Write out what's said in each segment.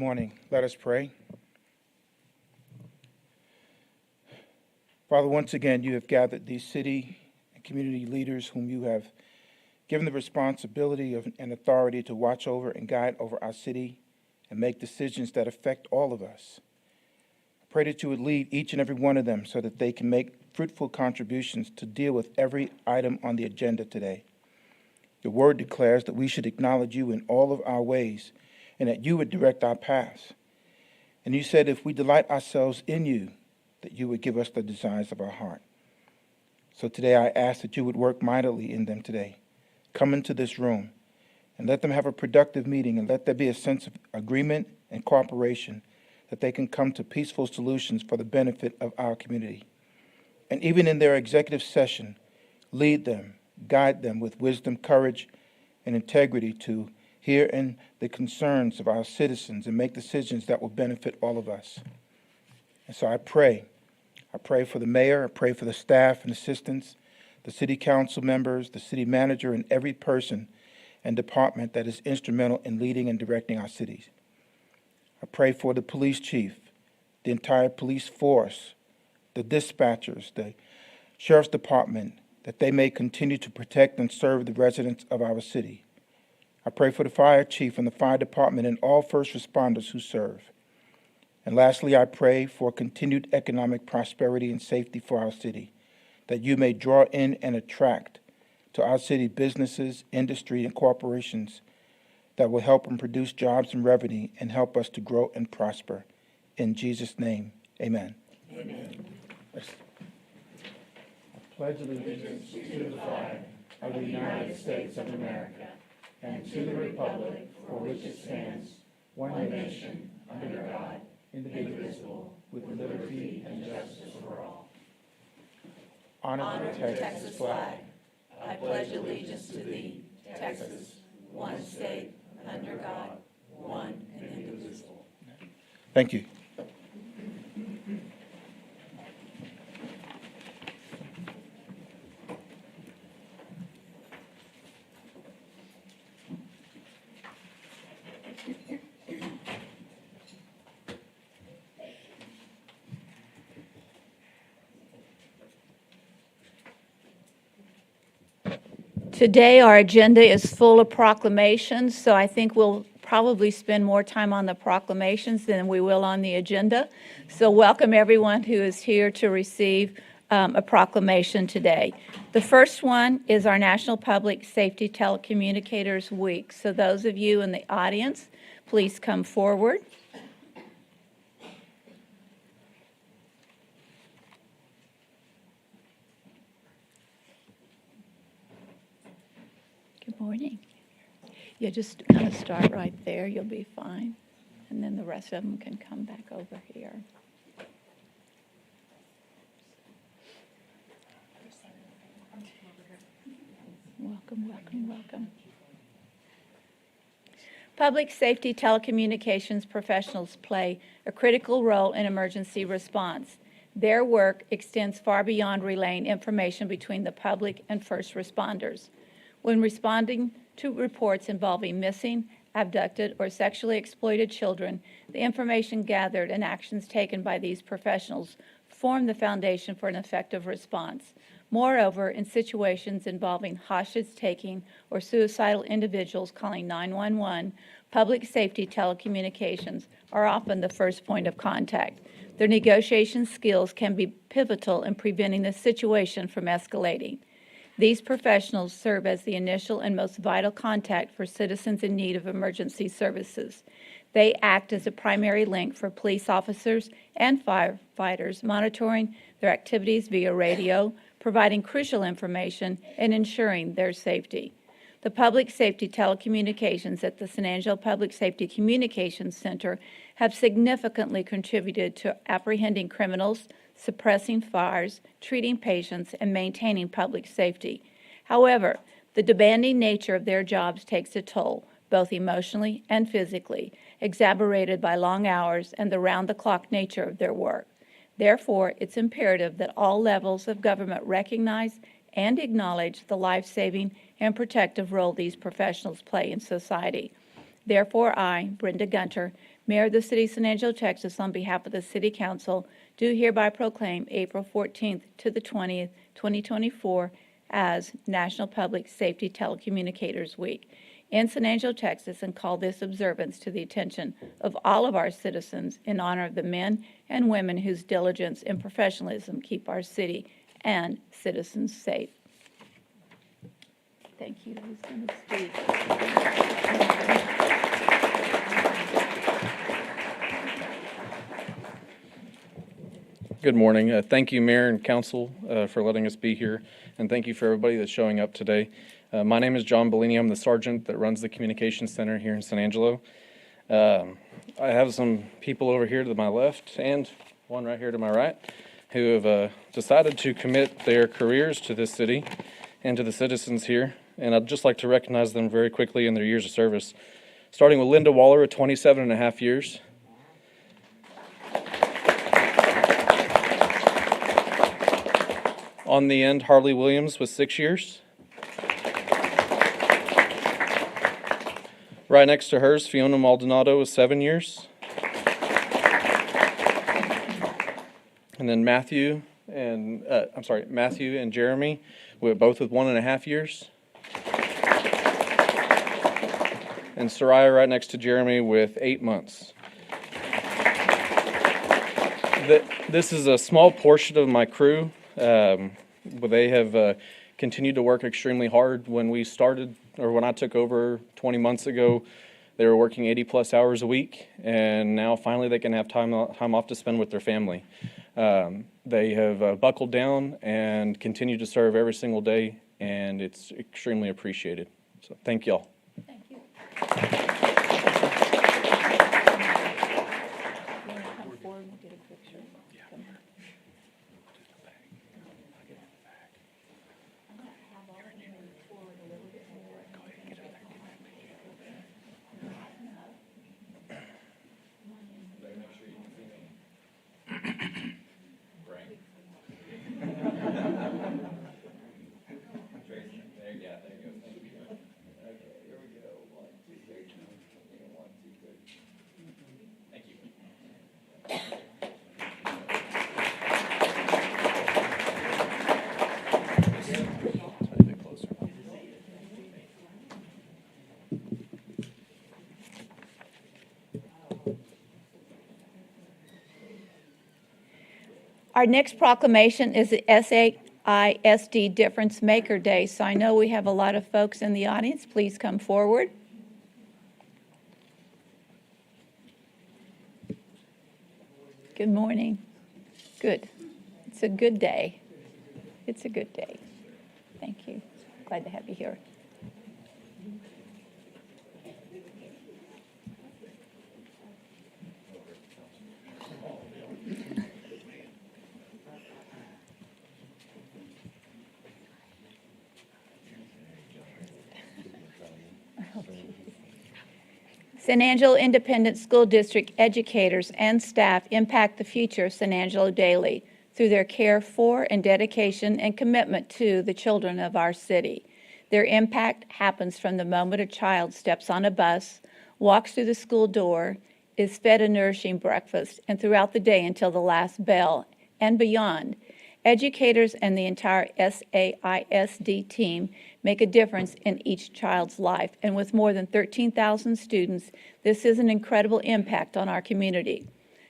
morning. Let us pray. Father, once again, you have gathered these city and community leaders whom you have given the responsibility and authority to watch over and guide over our city and make decisions that affect all of us. I pray that you would lead each and every one of them so that they can make fruitful contributions to deal with every item on the agenda today. Your word declares that we should acknowledge you in all of our ways and that you would direct our paths. And you said if we delight ourselves in you, that you would give us the desires of our heart. So today I ask that you would work mightily in them today. Come into this room and let them have a productive meeting, and let there be a sense of agreement and cooperation that they can come to peaceful solutions for the benefit of our community. And even in their executive session, lead them, guide them with wisdom, courage, and integrity to hear in the concerns of our citizens and make decisions that will benefit all of us. And so I pray for the mayor, I pray for the staff and assistants, the city council members, the city manager, and every person and department that is instrumental in leading and directing our cities. I pray for the police chief, the entire police force, the dispatchers, the sheriff's department, that they may continue to protect and serve the residents of our city. I pray for the fire chief and the fire department and all first responders who serve. And lastly, I pray for continued economic prosperity and safety for our city, that you may draw in and attract to our city businesses, industry, and corporations that will help and produce jobs and revenue and help us to grow and prosper. In Jesus' name, amen. Amen. I pledge allegiance to the flag of the United States of America and to the republic for which it stands, one nation, under God, indivisible, with liberty and justice for all. Honor the Texas flag. I pledge allegiance to thee, Texas, one state, under God, one and indivisible. Thank you. Today, our agenda is full of proclamations, so I think we'll probably spend more time on the proclamations than we will on the agenda. So welcome everyone who is here to receive a proclamation today. The first one is our National Public Safety Telecommunicators Week. So those of you in the audience, please come forward. Good morning. Yeah, just kind of start right there. You'll be fine. And then the rest of them can come back over here. Welcome, welcome, welcome. Public safety telecommunications professionals play a critical role in emergency response. Their work extends far beyond relaying information between the public and first responders. When responding to reports involving missing, abducted, or sexually exploited children, the information gathered and actions taken by these professionals form the foundation for an effective response. Moreover, in situations involving hostage-taking or suicidal individuals calling 911, public safety telecommunications are often the first point of contact. Their negotiation skills can be pivotal in preventing the situation from escalating. These professionals serve as the initial and most vital contact for citizens in need of emergency services. They act as a primary link for police officers and firefighters, monitoring their activities via radio, providing crucial information, and ensuring their safety. The Public Safety Telecommunications at the San Angelo Public Safety Communications Center have significantly contributed to apprehending criminals, suppressing fires, treating patients, and maintaining public safety. However, the demanding nature of their jobs takes a toll, both emotionally and physically, exacerbated by long hours and the round-the-clock nature of their work. Therefore, it's imperative that all levels of government recognize and acknowledge the life-saving and protective role these professionals play in society. Therefore, I, Brenda Gunter, Mayor of the City of San Angelo, Texas, on behalf of the City Council, do hereby proclaim April 14th to the 20th, 2024 as National Public Safety Telecommunicators Week in San Angelo, Texas, and call this observance to the attention of all of our citizens in honor of the men and women whose diligence and professionalism keep our city and citizens safe. Thank you. Who's going to speak? Good morning. Thank you, Mayor and Council, for letting us be here, and thank you for everybody that's showing up today. My name is John Bellini. I'm the sergeant that runs the Communications Center here in San Angelo. I have some people over here to my left and one right here to my right who have decided to commit their careers to this city and to the citizens here, and I'd just like to recognize them very quickly in their years of service, starting with Linda Waller at 27 and a half years. On the end, Harley Williams with 6 years. Right next to hers, Fiona Maldonado with 7 years. And then Matthew and Jeremy, both with 1.5 years. And Soraya right next to Jeremy with 8 months. This is a small portion of my crew. They have continued to work extremely hard. When we started, or when I took over 20 months ago, they were working 80 plus hours a week, and now finally they can have time off to spend with their family. They have buckled down and continue to serve every single day, and it's extremely appreciated. So thank y'all. Thank you. Our next proclamation is the SAISD Difference Maker Day. So I know we have a lot of folks in the audience. Please come forward. Good morning. Good. It's a good day. It's a good day. Thank you. Glad to have you here. San Angelo Independent School District educators and staff impact the future of San Angelo daily through their care for and dedication and commitment to the children of our city. Their impact happens from the moment a child steps on a bus, walks through the school door, is fed a nourishing breakfast, and throughout the day until the last bell and beyond. Educators and the entire SAISD team make a difference in each child's life, and with more than 13,000 students, this is an incredible impact on our community.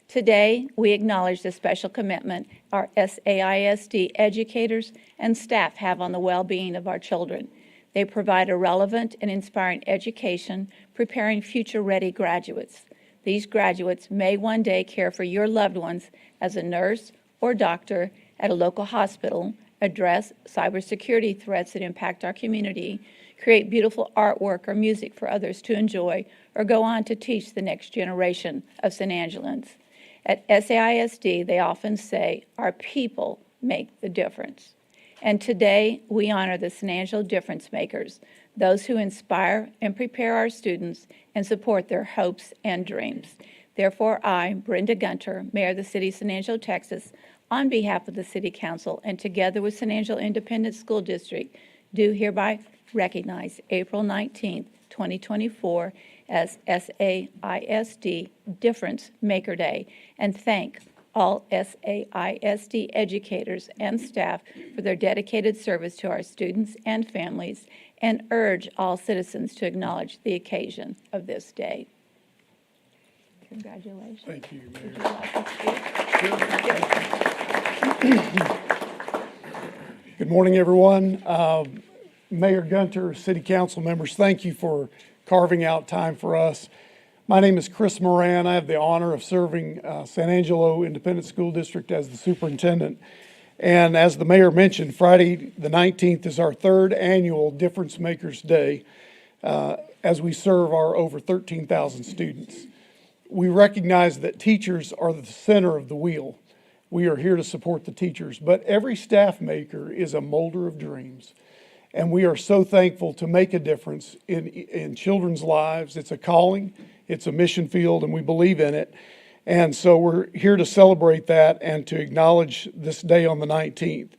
Today, we acknowledge the special commitment our SAISD educators and staff have on the well-being of our children. They provide a relevant and inspiring education, preparing future-ready graduates. These graduates may one day care for your loved ones as a nurse or doctor at a local hospital, address cybersecurity threats that impact our community, create beautiful artwork or music for others to enjoy, or go on to teach the next generation of San Angelans. At SAISD, they often say, our people make the difference. And today, we honor the San Angelo difference makers, those who inspire and prepare our students and support their hopes and dreams. Therefore, I, Brenda Gunter, Mayor of the City of San Angelo, Texas, on behalf of the City Council and together with San Angelo Independent School District, do hereby recognize April 19th, 2024 as SAISD Difference Maker Day and thank all SAISD educators and staff for their dedicated service to our students and families, and urge all citizens to acknowledge the occasion of this day. Congratulations. Thank you, Would Mayor. you like to speak? Good morning, everyone. Mayor Gunter, City Council members, thank you for carving out time for us. My name is Chris Moran. I have the honor of serving San Angelo Independent School District as the superintendent. And as the mayor mentioned, Friday the 19th is our third annual Difference Makers Day as we serve our over 13,000 students. We recognize that teachers are the center of the wheel. We are here to support the teachers, but every staff maker is a molder of dreams. And we are so thankful to make a difference in children's lives. It's a calling, it's a mission field, and we believe in it. And so we're here to celebrate that and to acknowledge this day on the 19th.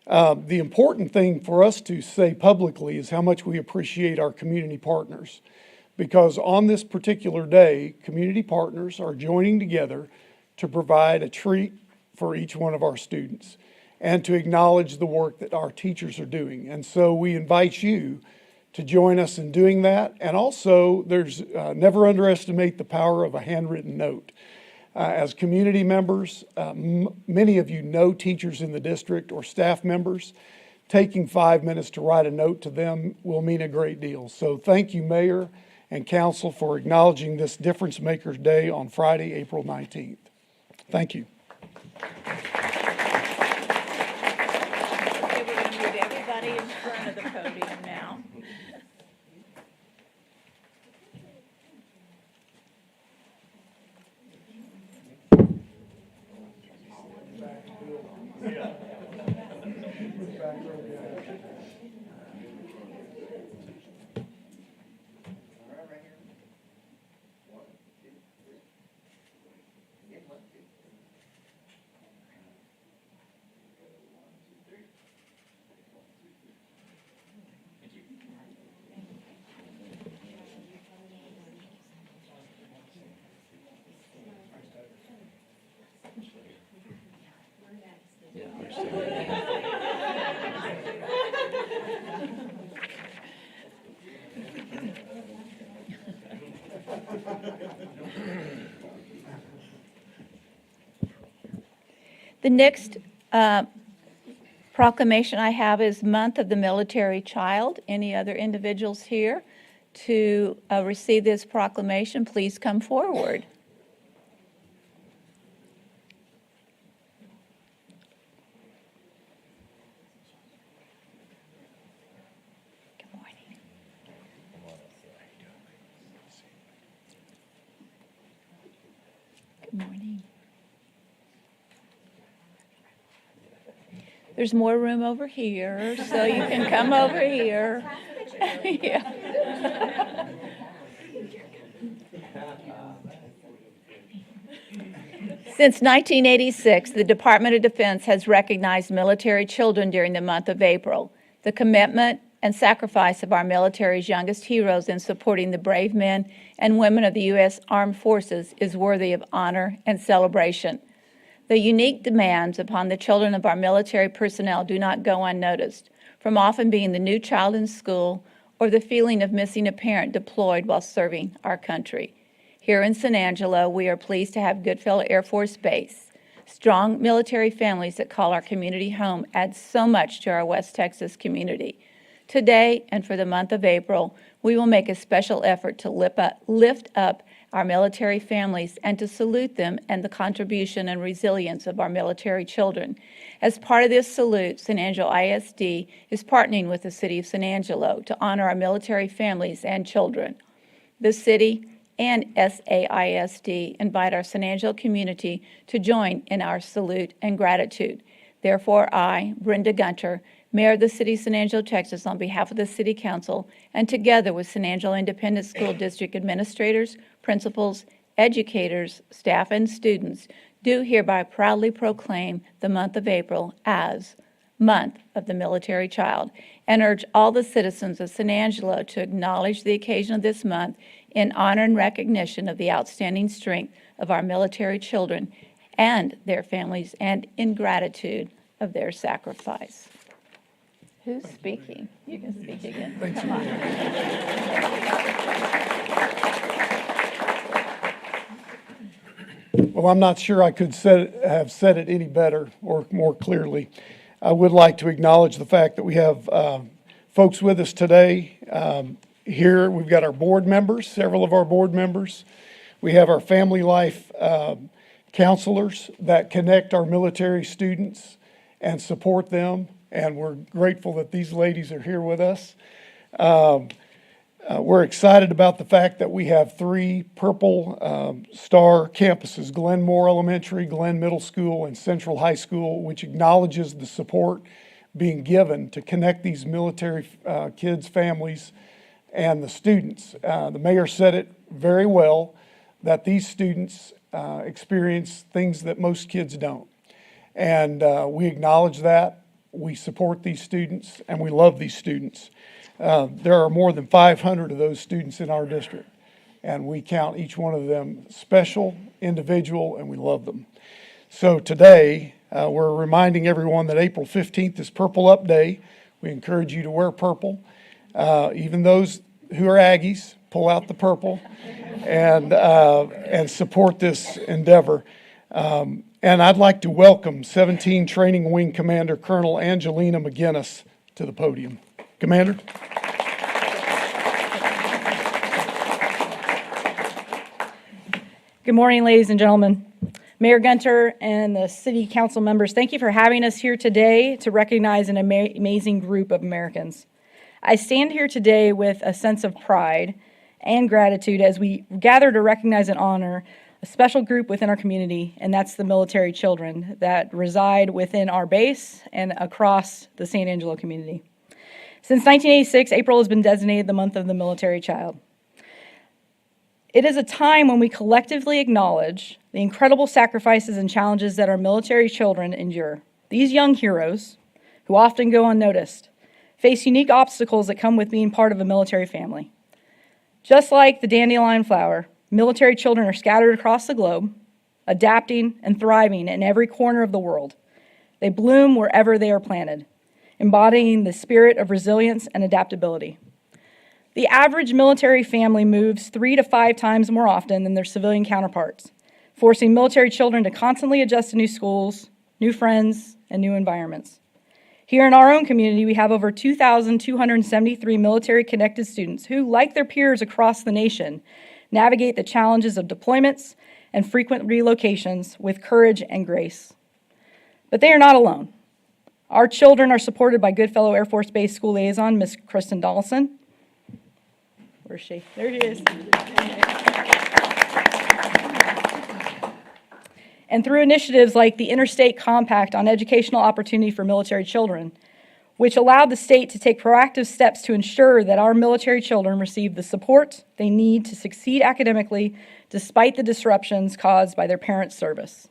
The important thing for us to say publicly is how much we appreciate our community partners. Because on this particular day, community partners are joining together to provide a treat for each one of our students and to acknowledge the work that our teachers are doing. And so we invite you to join us in doing that. And also, never underestimate the power of a handwritten note. As community members, many of you know teachers in the district or staff members. Taking 5 minutes to write a note to them will mean a great deal. So thank you, Mayor and Council, for acknowledging this Difference Makers Day on Friday, April 19th. Thank you. Okay, we're going to move everybody in front of the podium now. The next proclamation I have is Month of the Military Child. Any other individuals here to receive this proclamation, please come forward. Good morning. Good morning. There's more room over here, so you can come over here. Yeah. Since 1986, the Department of Defense has recognized military children during the month of April. The commitment and sacrifice of our military's youngest heroes in supporting the brave men and women of the U.S. Armed Forces is worthy of honor and celebration. The unique demands upon the children of our military personnel do not go unnoticed, from often being the new child in school or the feeling of missing a parent deployed while serving our country. Here in San Angelo, we are pleased to have Goodfellow Air Force Base. Strong military families that call our community home add so much to our West Texas community. Today and for the month of April, we will make a special effort to lift up our military families and to salute them and the contribution and resilience of our military children. As part of this salute, San Angelo ISD is partnering with the City of San Angelo to honor our military families and children. The city and SAISD invite our San Angelo community to join in our salute and gratitude. Therefore, I, Brenda Gunter, Mayor of the City of San Angelo, Texas, on behalf of the City Council, and together with San Angelo Independent School District administrators, principals, educators, staff, and students, do hereby proudly proclaim the month of April as month of the military child, and urge all the citizens of San Angelo to acknowledge the occasion of this month in honor and recognition of the outstanding strength of our military children and their families, and in gratitude of their sacrifice. Who's speaking? You can speak again. Come on. Well, I'm not sure I could have said it any better or more clearly. I would like to acknowledge the fact that we have folks with us today. Here, we've got our board members, several of our board members. We have our family life counselors that connect our military students and support them, and we're grateful that these ladies are here with us. We're excited about the fact that we have 3 Purple Star campuses, Glenmore Elementary, Glen Middle School, and Central High School, which acknowledges the support being given to connect these military kids' families and the students. The mayor said it very well, that these students experience things that most kids don't. And we acknowledge that, we support these students, and we love these students. There are more than 500 of those students in our district, and we count each one of them special, individual, and we love them. So today, we're reminding everyone that April 15th is Purple Up Day. We encourage you to wear purple. Even those who are Aggies, pull out the purple and support this endeavor. And I'd like to welcome 17 Training Wing Commander Colonel Angelina McGinnis to the podium. Commander. Good morning, ladies and gentlemen. Mayor Gunter and the city council members, thank you for having us here today to recognize an amazing group of Americans. I stand here today with a sense of pride and gratitude as we gather to recognize and honor a special group within our community, and that's the military children that reside within our base and across the San Angelo community. Since 1986, April has been designated the month of the military child. It is a time when we collectively acknowledge the incredible sacrifices and challenges that our military children endure. These young heroes, who often go unnoticed, face unique obstacles that come with being part of a military family. Just like the dandelion flower, military children are scattered across the globe, adapting and thriving in every corner of the world. They bloom wherever they are planted, embodying the spirit of resilience and adaptability. The average military family moves 3 to 5 times more often than their civilian counterparts, forcing military children to constantly adjust to new schools, new friends, and new environments. Here in our own community, we have over 2,273 military-connected students who, like their peers across the nation, navigate the challenges of deployments and frequent relocations with courage and grace. But they are not alone. Our children are supported by Goodfellow Air Force Base School Liaison, Ms. Kristen Donaldson. Where's she? There she is. And through initiatives like the Interstate Compact on Educational Opportunity for Military Children, which allowed the state to take proactive steps to ensure that our military children receive the support they need to succeed academically despite the disruptions caused by their parents' service.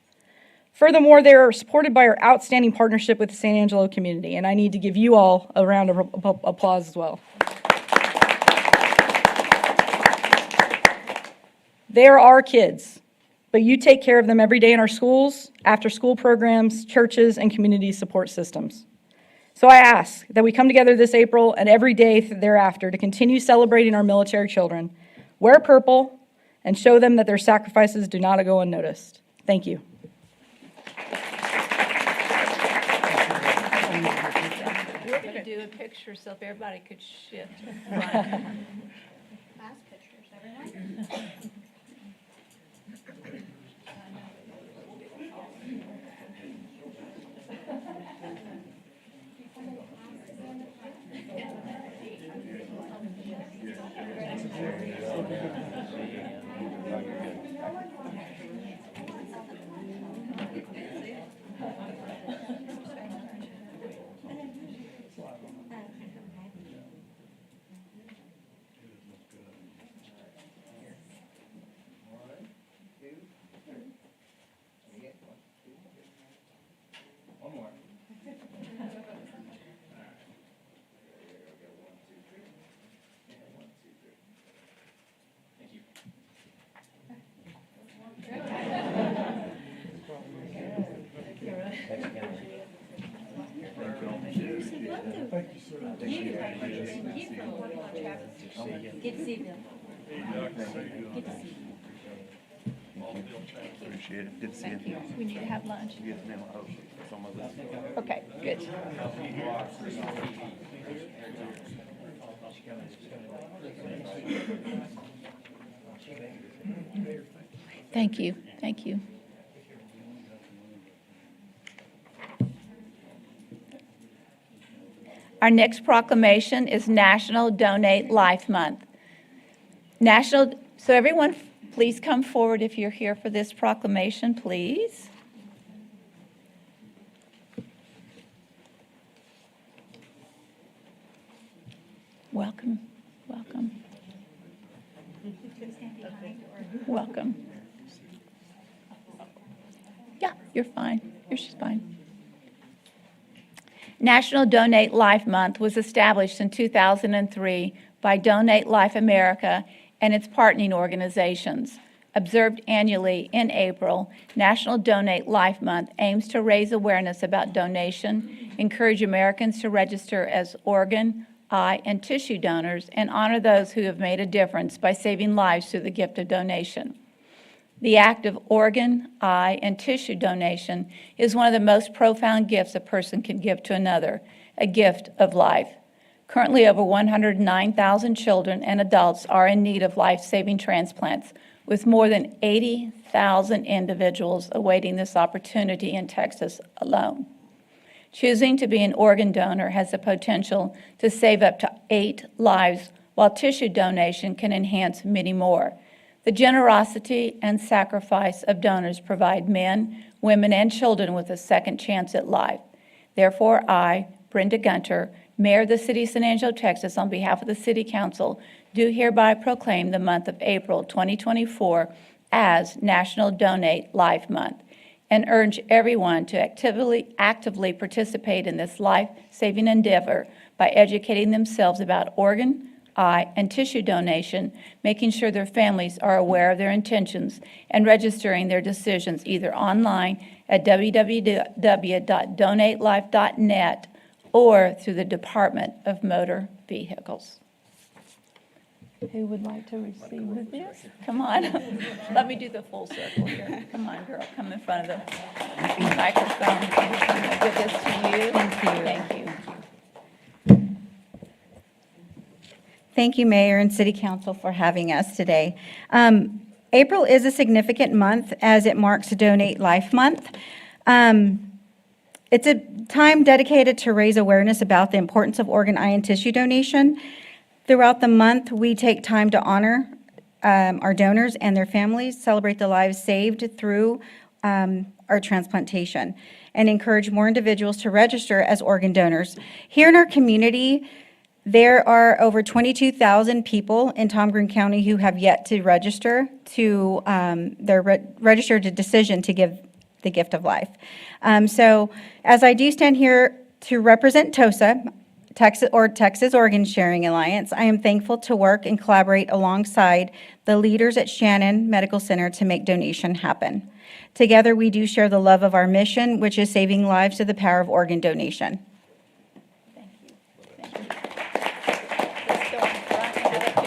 Furthermore, they are supported by our outstanding partnership with the San Angelo community, and I need to give you all a round of applause as well. They are our kids, but you take care of them every day in our schools, after-school programs, churches, and community support systems. So I ask that we come together this April and every day thereafter to continue celebrating our military children, wear purple, and show them that their sacrifices do not go unnoticed. Thank you. We're going to do a picture so if everybody could shift. Last pictures, everyone. Appreciate it. Good to see you. Thank you. We need to have lunch. Yes, ma'am. I hope some of us. Okay, good. Thank you, thank you. Our next proclamation is National Donate Life Month. So everyone, please come forward if you're here for this proclamation, please. Welcome, welcome. Welcome. Yeah, you're fine. You're just fine. National Donate Life Month was established in 2003 by Donate Life America and its partnering organizations. Observed annually in April, National Donate Life Month aims to raise awareness about donation, encourage Americans to register as organ, eye, and tissue donors, and honor those who have made a difference by saving lives through the gift of donation. The act of organ, eye, and tissue donation is one of the most profound gifts a person can give to another, a gift of life. Currently, over 109,000 children and adults are in need of life-saving transplants, with more than 80,000 individuals awaiting this opportunity in Texas alone. Choosing to be an organ donor has the potential to save up to 8 lives, while tissue donation can enhance many more. The generosity and sacrifice of donors provide men, women, and children with a second chance at life. Therefore, I, Brenda Gunter, Mayor of the City of San Angelo, Texas, on behalf of the City Council, do hereby proclaim the month of April 2024 as National Donate Life Month, and urge everyone to actively participate in this life-saving endeavor by educating themselves about organ, eye, and tissue donation, making sure their families are aware of their intentions, and registering their decisions either online at www.donatelife.net or through the Department of Motor Vehicles. Who would like to receive this? Come on. Let me do the full circle here. Come on, girl. Come in front of the microphone. I'm going to give this to you. Thank you. Thank you. Thank you, Mayor and City Council, for having us today. April is a significant month as it marks Donate Life Month. It's a time dedicated to raise awareness about the importance of organ, eye, and tissue donation. Throughout the month, we take time to honor our donors and their families, celebrate the lives saved through our transplantation, and encourage more individuals to register as organ donors. Here in our community, there are over 22,000 people in Tom Green County who have yet to register to registered a decision to give the gift of life. So as I do stand here to represent TOSA, Texas Organ Sharing Alliance, I am thankful to work and collaborate alongside the leaders at Shannon Medical Center to make donation happen. Together, we do share the love of our mission, which is saving lives through the power of organ donation. Thank you. Thank you. Let's go in front and have a picture.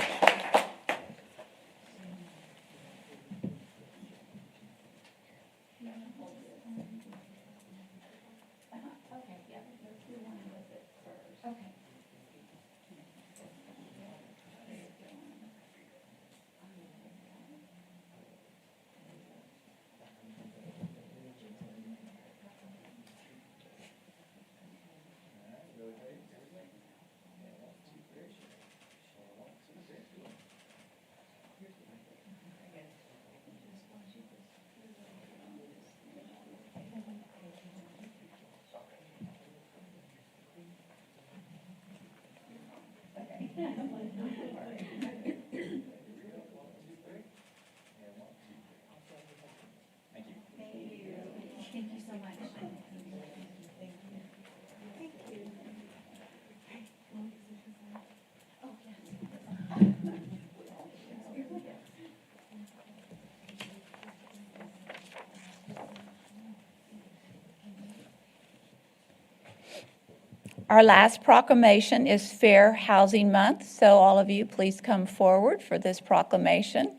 Our last proclamation is Fair Housing Month, so all of you please come forward for this proclamation.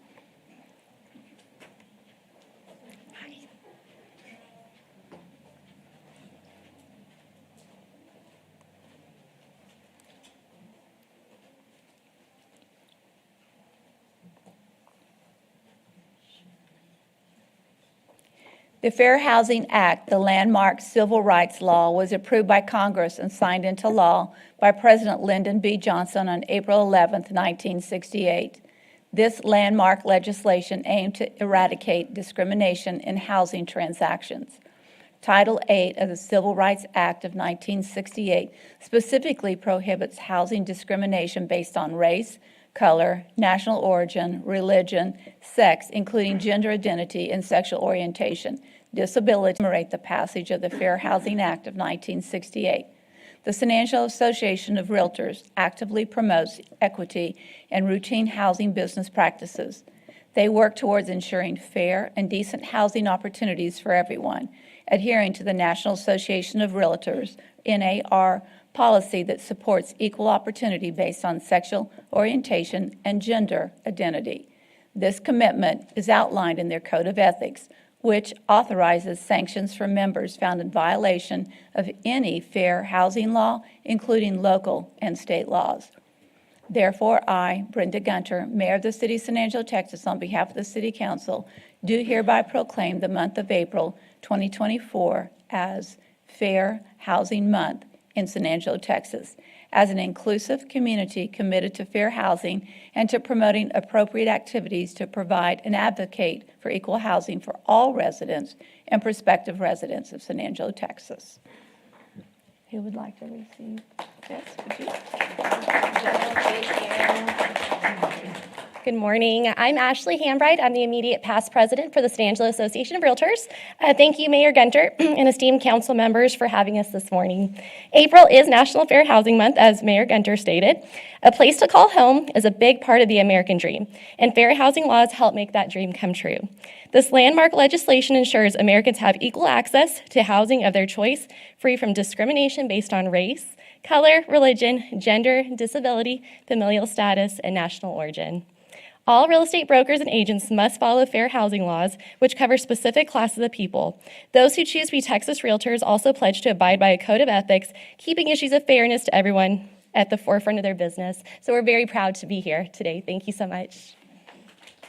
The Fair Housing Act, the landmark civil rights law, was approved by Congress and signed into law by President Lyndon B. Johnson on April 11, 1968. This landmark legislation aimed to eradicate discrimination in housing transactions. Title VIII of the Civil Rights Act of 1968 specifically prohibits housing discrimination based on race, color, national origin, religion, sex, including gender identity and sexual orientation, disability. Commemorate the passage of the Fair Housing Act of 1968. The San Angelo Association of Realtors actively promotes equity and routine housing business practices. They work towards ensuring fair and decent housing opportunities for everyone, adhering to the National Association of Realtors, NAR, policy that supports equal opportunity based on sexual orientation and gender identity. This commitment is outlined in their Code of Ethics, which authorizes sanctions for members found in violation of any fair housing law, including local and state laws. Therefore, I, Brenda Gunter, Mayor of the City of San Angelo, Texas, on behalf of the City Council, do hereby proclaim the month of April 2024 as Fair Housing Month in San Angelo, Texas, as an inclusive community committed to fair housing and to promoting appropriate activities to provide and advocate for equal housing for all residents and prospective residents of San Angelo, Texas. Who would like to receive this? Would you? Good morning. I'm Ashley Hambright. I'm the immediate past president for the San Angelo Association of Realtors. Thank you, Mayor Gunter and esteemed council members for having us this morning. April is National Fair Housing Month, as Mayor Gunter stated. A place to call home is a big part of the American dream, and fair housing laws help make that dream come true. This landmark legislation ensures Americans have equal access to housing of their choice, free from discrimination based on race, color, religion, gender, disability, familial status, and national origin. All real estate brokers and agents must follow fair housing laws, which cover specific classes of people. Those who choose to be Texas Realtors also pledge to abide by a code of ethics, keeping issues of fairness to everyone at the forefront of their business. So we're very proud to be here today. Thank you so much.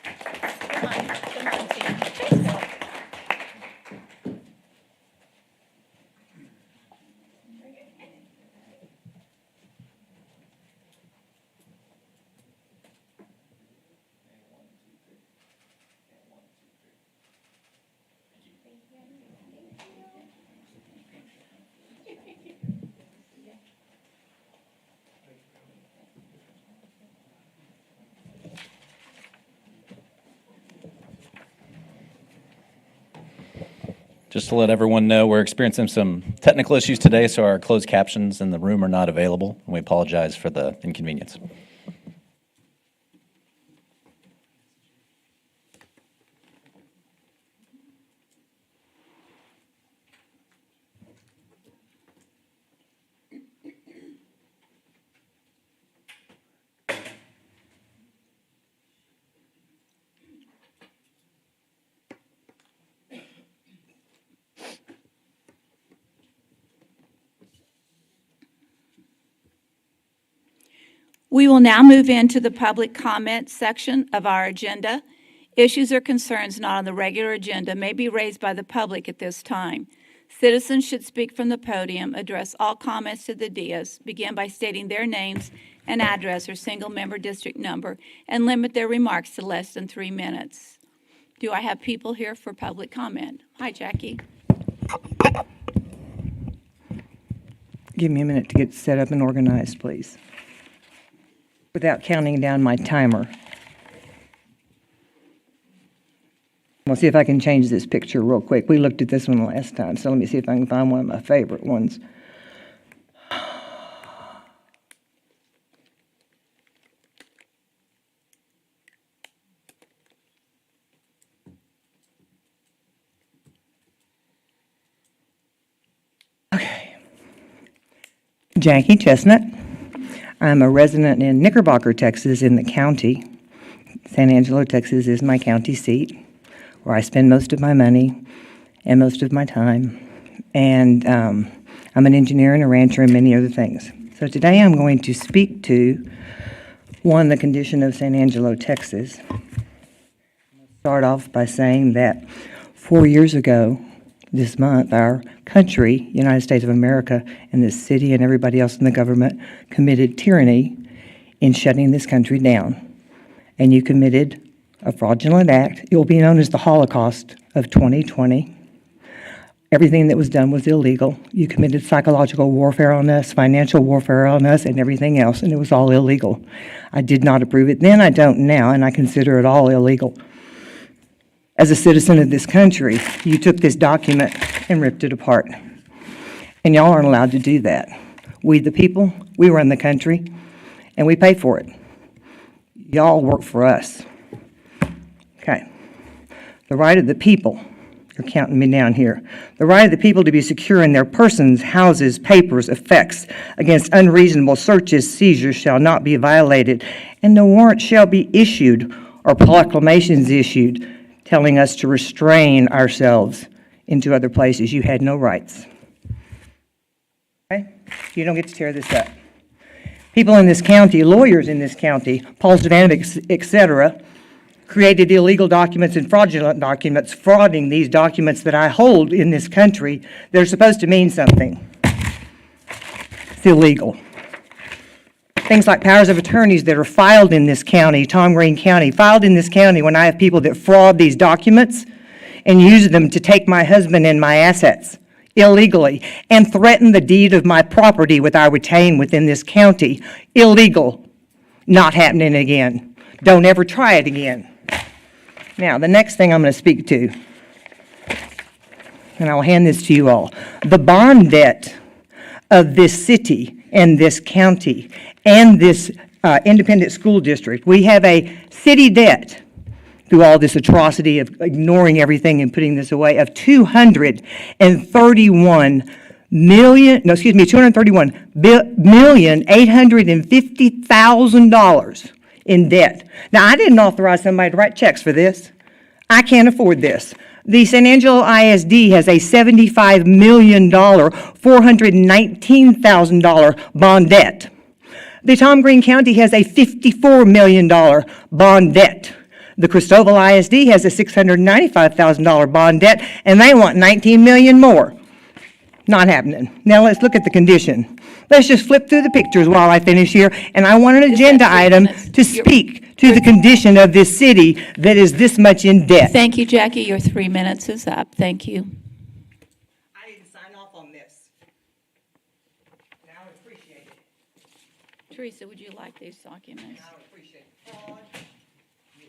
Come on, Sam. Just to let everyone know, we're experiencing some technical issues today, so our closed captions in the room are not available, and we apologize for the inconvenience. We will now move into the public comment section of our agenda. Issues or concerns not on the regular agenda may be raised by the public at this time. Citizens should speak from the podium, address all comments to the dais, begin by stating their names and address or single-member district number, and limit their remarks to less than 3 minutes. Do I have people here for public comment? Hi, Jackie. Give me a minute to get set up and organized, please, without counting down my timer. We'll see if I can change this picture real quick. We looked at this one last time, so let me see if I can find one of my favorite ones. Jackie Chestnut. I'm a resident in Knickerbocker, Texas, in the county. San Angelo, Texas is my county seat, where I spend most of my money and most of my time. And I'm an engineer and a rancher and many other things. So today I'm going to speak to, one, the condition of San Angelo, Texas. I'll start off by saying that 4 years ago, this month, our country, United States of America, and this city and everybody else in the government committed tyranny in shutting this country down. And you committed a fraudulent act. It will be known as the Holocaust of 2020. Everything that was done was illegal. You committed psychological warfare on us, financial warfare on us, and everything else, and it was all illegal. I did not approve it then, I don't now, and I consider it all illegal. As a citizen of this country, you took this document and ripped it apart. And y'all aren't allowed to do that. We, the people, we run the country, and we pay for it. Y'all work for us. Okay. The right of the people, you're counting me down here. The right of the people to be secure in their persons, houses, papers, effects against unreasonable searches, seizures shall not be violated, and no warrant shall be issued or proclamations issued telling us to restrain ourselves into other places. You had no rights. Okay? You don't get to tear this up. People in this county, lawyers in this county, Paul Stavanovich, et cetera, created illegal documents and fraudulent documents, frauding these documents that I hold in this country that are supposed to mean something. It's illegal. Things like powers of attorneys that are filed in this county, Tom Green County, filed in this county when I have people that fraud these documents and use them to take my husband and my assets illegally and threaten the deed of my property which I retain within this county. Illegal. Not happening again. Don't ever try it again. Now, the next thing I'm going to speak to, and I'll hand this to you all, the bond debt of this city and this county and this independent school district. We have a city debt through all this atrocity of ignoring everything and putting this away of $231,850,000 in debt. Now, I didn't authorize somebody to write checks for this. I can't afford this. The San Angelo ISD has a $75 million, $419,000 bond debt. The Tom Green County has a $54 million bond debt. The Cristobal ISD has a $695,000 bond debt, and they want $19 million more. Not happening. Now let's look at the condition. Let's just flip through the pictures while I finish here, and I want an agenda item to speak to the condition of this city that is this much in debt. Thank you, Jackie. Your 3 minutes is up. Thank you. I didn't sign off on this. Now I appreciate it. Teresa, would you like these documents? I appreciate the fraud, the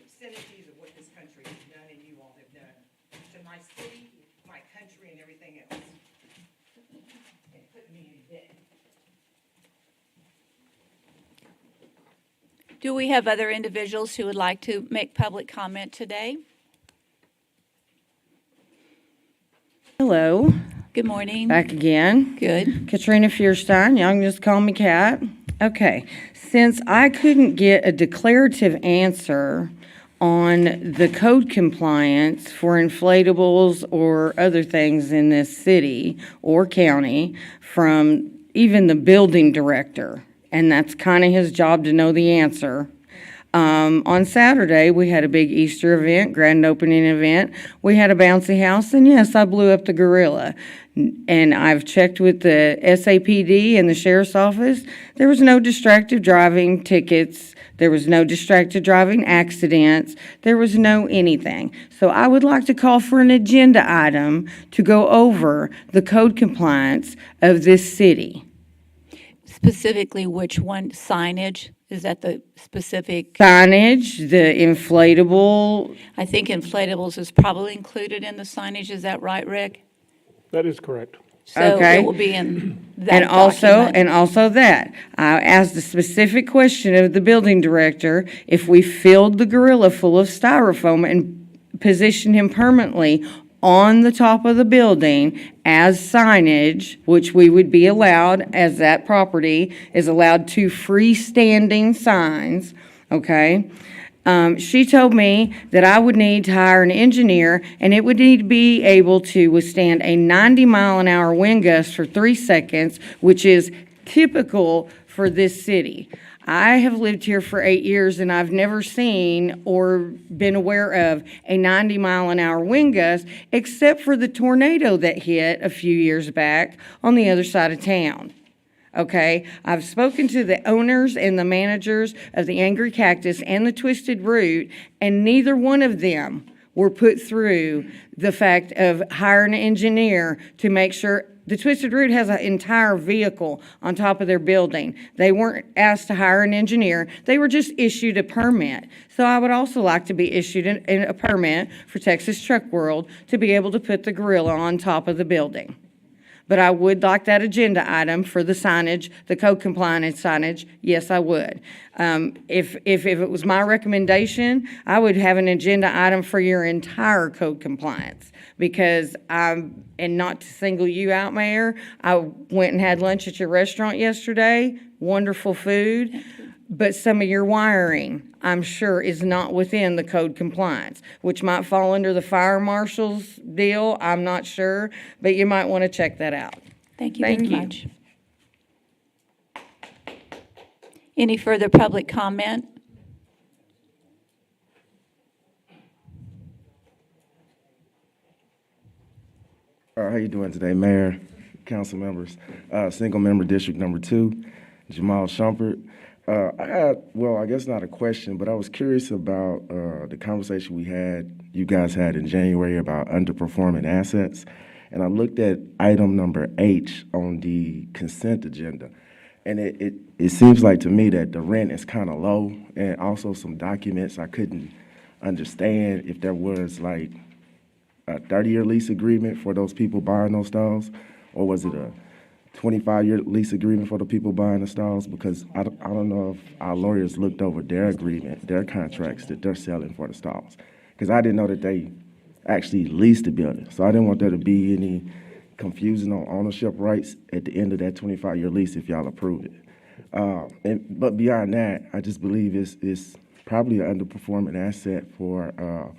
obscenities of what this country has done and you all have done to my city, my country, and everything else. And put me in debt. Do we have other individuals who would like to make public comment today? Hello, Good morning. back again. Good. Katrina Fein, y'all can just call me Kat. Okay, since I couldn't get a declarative answer on the code compliance for inflatables or other things in this city or county from even the building director, and that's kind of his job to know the answer. On Saturday, we had a big Easter event, grand opening event. We had a bouncy house, and yes, I blew up the gorilla. And I've checked with the SAPD and the sheriff's office. There was no distracted driving tickets. There was no distracted driving accidents. There was no anything. So I would like to call for an agenda item to go over the code compliance of this city. Specifically, which one? Signage? Is that the specific? Signage, the inflatable. I think inflatables is probably included in the signage. Is that right, Rick? That is correct. So Okay. it will be in that And also, document. that, I asked a specific question of the building director, if we filled the gorilla full of styrofoam and positioned him permanently on the top of the building as signage, which we would be allowed, as that property is allowed 2 freestanding signs, okay? She told me that I would need to hire an engineer, and it would need to be able to withstand a 90-mile-an-hour wind gust for 3 seconds, which is typical for this city. I have lived here for 8 years, and I've never seen or been aware of a 90-mile-an-hour wind gust, except for the tornado that hit a few years back on the other side of town. Okay, I've spoken to the owners and the managers of the Angry Cactus and the Twisted Root, and neither one of them were put through the fact of hiring an engineer to make sure. The Twisted Root has an entire vehicle on top of their building. They weren't asked to hire an engineer. They were just issued a permit. So I would also like to be issued a permit for Texas Truck World to be able to put the gorilla on top of the building. But I would like that agenda item for the signage, the code compliance signage. Yes, I would. If it was my recommendation, I would have an agenda item for your entire code compliance. Because and not to single you out, Mayor, I went and had lunch at your restaurant yesterday. Wonderful food. But some of your wiring, I'm sure, is not within the code compliance, which might fall under the fire marshal's deal. I'm not sure, but you might want to check that out. Thank you very much. Any further public comment? How you doing today, Mayor, council members? Single member District Number 2, Jamal Shan. I guess not a question, but I was curious about the conversation you guys had in January about underperforming assets. And I looked at item number H on the consent agenda. And it seems like to me that the rent is kind of low, and also some documents I couldn't understand if there was like a 30-year lease agreement for those people buying those stalls, or was it a 25-year lease agreement for the people buying the stalls? Because I don't know if our lawyers looked over their agreement, their contracts that they're selling for the stalls. Because I didn't know that they actually leased the building. So I didn't want there to be any confusion on ownership rights at the end of that 25-year lease if y'all approve it. But beyond that, I just believe it's probably an underperforming asset for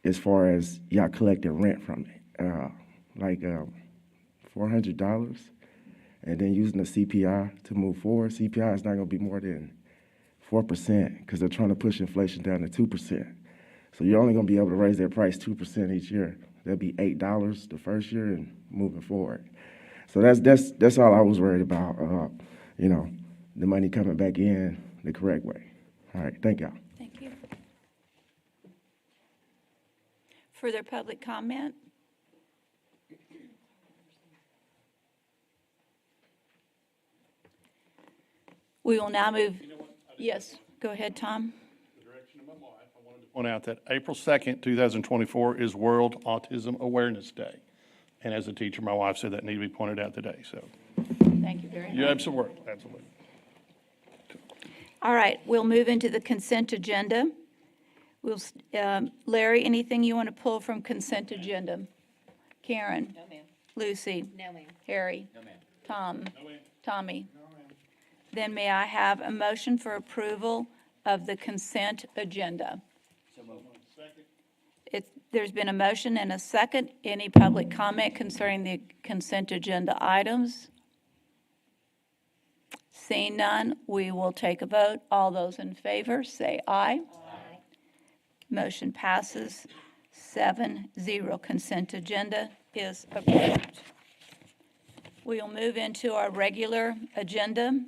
as far as y'all collecting rent from it. Like $400. And then using the CPI to move forward. CPI is not going to be more than 4% because they're trying to push inflation down to 2%. So you're only going to be able to raise that price 2% each year. That'd be $8 the first year and moving forward. So that's all I was worried about. The money coming back in the correct way. All right, thank y'all. Thank you. Further public comment? We will now move. Yes, go ahead, Tom. Point out that April 2nd, 2024 is World Autism Awareness Day. And as a teacher, my wife said that needed to be pointed out today, so. Thank you very much. Yeah, absolutely. All right, we'll move into the consent agenda. Larry, anything you want to pull from consent agenda? Karen? No, ma'am. Lucy? No, ma'am. Harry? No, ma'am. Tom? No, ma'am. Tommy? No, ma'am. Then may I have a motion for approval of the consent agenda? There's been a motion and a second. Any public comment concerning the consent agenda items? Seeing none, we will take a vote. All those in favor, say aye. Aye. Motion passes 7-0. Consent agenda is approved. We will move into our regular agenda.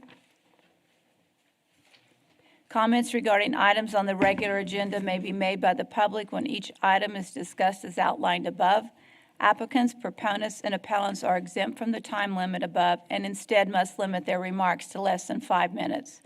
Comments regarding items on the regular agenda may be made by the public when each item is discussed as outlined above. Applicants, proponents, and appellants are exempt from the time limit above and instead must limit their remarks to less than 5 minutes.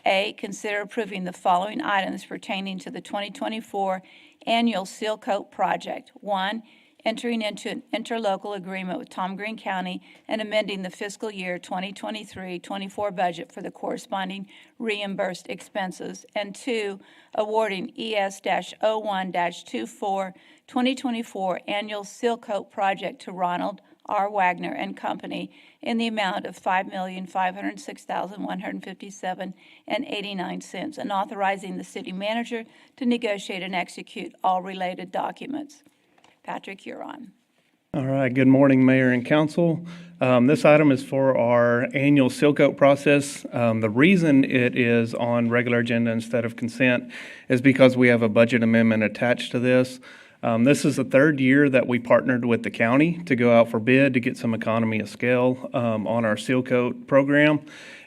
A, consider approving the following items pertaining to the 2024 annual seal coat project. 1, entering into an interlocal agreement with Tom Green County and amending the fiscal year 2023-24 budget for the corresponding reimbursed expenses. And 2, awarding ES-01-24 2024 annual seal coat project to Ronald R. Wagner and Company in the amount of $5,506,157.89, and authorizing the city manager to negotiate and execute all related documents. Patrick, you're on. All right, good morning, Mayor and Council. This item is for our annual seal coat process. The reason it is on regular agenda instead of consent is because we have a budget amendment attached to this. This is the third year that we partnered with the county to go out for bid to get some economy of scale on our seal coat program.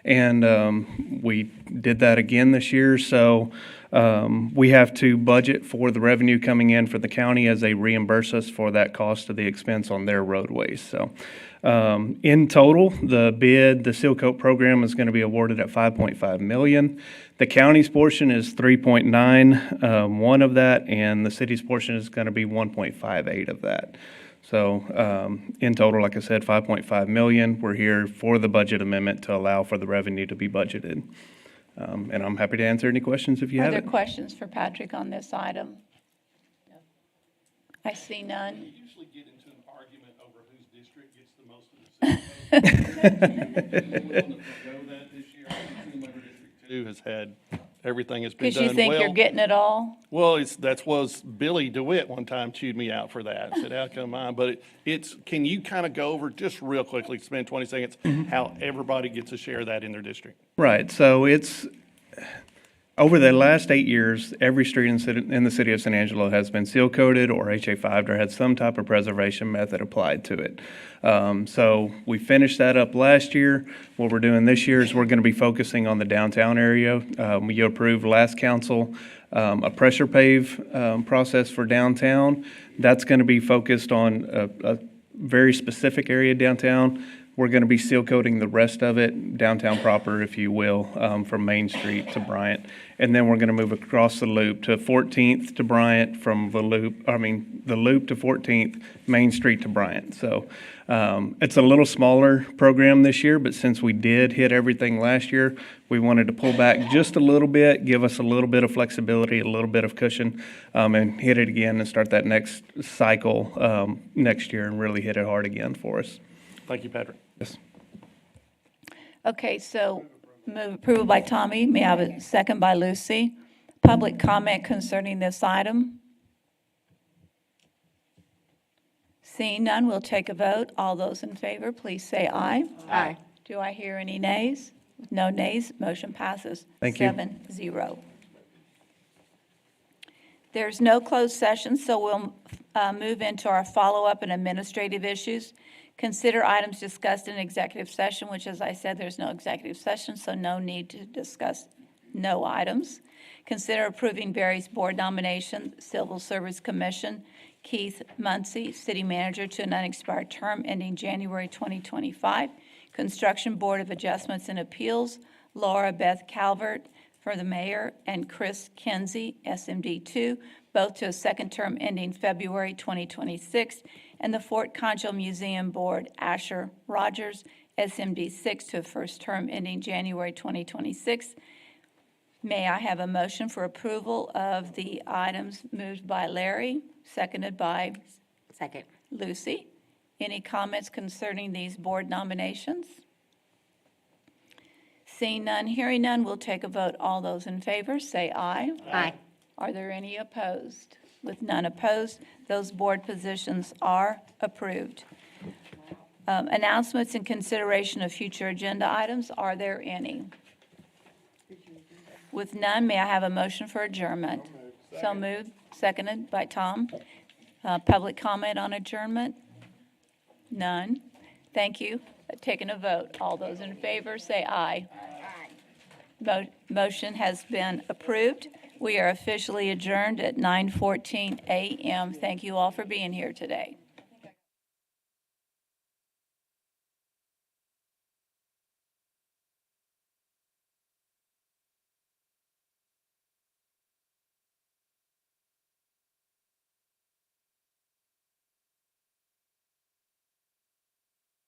And we did that again this year. So we have to budget for the revenue coming in for the county as they reimburse us for that cost of the expense on their roadways. So in total, the seal coat program is going to be awarded at $5.5 million. The county's portion is 3.91 of that, and the city's portion is going to be 1.58 of that. So in total, like I said, $5.5 million. We're here for the budget amendment to allow for the revenue to be budgeted. And I'm happy to answer any questions if you Are have there it. questions for Patrick on this item? I see none. We usually get into an argument over whose district gets the most of the city. We want to forgo that this year. District 2 has had, everything has been done Because well. you think you're getting it all? Well, that was Billy DeWitt one time chewed me out for that. Said, how come mine? But can you kind of go over just real quickly, spend 20 seconds, how everybody gets a share of that in their district? Right, so it's, over the last 8 years, every street in the city of San Angelo has been seal coated or HA5'd or had some type of preservation method applied to it. So we finished that up last year. What we're doing this year is we're going to be focusing on the downtown area. You approved last council a pressure pave process for downtown. That's going to be focused on a very specific area downtown. We're going to be seal coating the rest of it, downtown proper, if you will, from Main Street to Bryant. And then we're going to move across the loop to 14th to Bryant, from the loop to 14th, Main Street to Bryant. So it's a little smaller program this year, but since we did hit everything last year, we wanted to pull back just a little bit, give us a little bit of flexibility, a little bit of cushion, and hit it again and start that next cycle next year and really hit it hard again for us. Thank you, Patrick. Yes. Okay, so move approval by Tommy. May I have a second by Lucy? Public comment concerning this item? Seeing none, we'll take a vote. All those in favor, please say aye. Aye. Do I hear any nays? No nays, motion passes. Thank you. 7-0. There's no closed session, so we'll move into our follow-up and administrative issues. Consider items discussed in executive session, which, as I said, there's no executive session, so no need to discuss no items. Consider approving various board nominations: Civil Service Commission, Keith Muncy, City Manager, to an unexpired term ending January 2025. Construction Board of Adjustments and Appeals, Laura Beth Calvert for the mayor, and Chris Kinsey, SMD 2, both to a second term ending February 2026. And the Fort Concho Museum Board, Asher Rogers, SMD 6, to a first term ending January 2026. May I have a motion for approval of the items moved by Larry, seconded by Second. Lucy? Any comments concerning these board nominations? Seeing none, hearing none, we'll take a vote. All those in favor, say aye. Aye. Are there any opposed? With none opposed, those board positions are approved. Announcements and consideration of future agenda items, are there any? With none, may I have a motion for adjournment? So moved, seconded by Tom. Public comment on adjournment? None. Thank you. Taking a vote. All those in favor, say aye. Motion has been approved. We are officially adjourned at 9:14 a.m. Thank you all for being here today.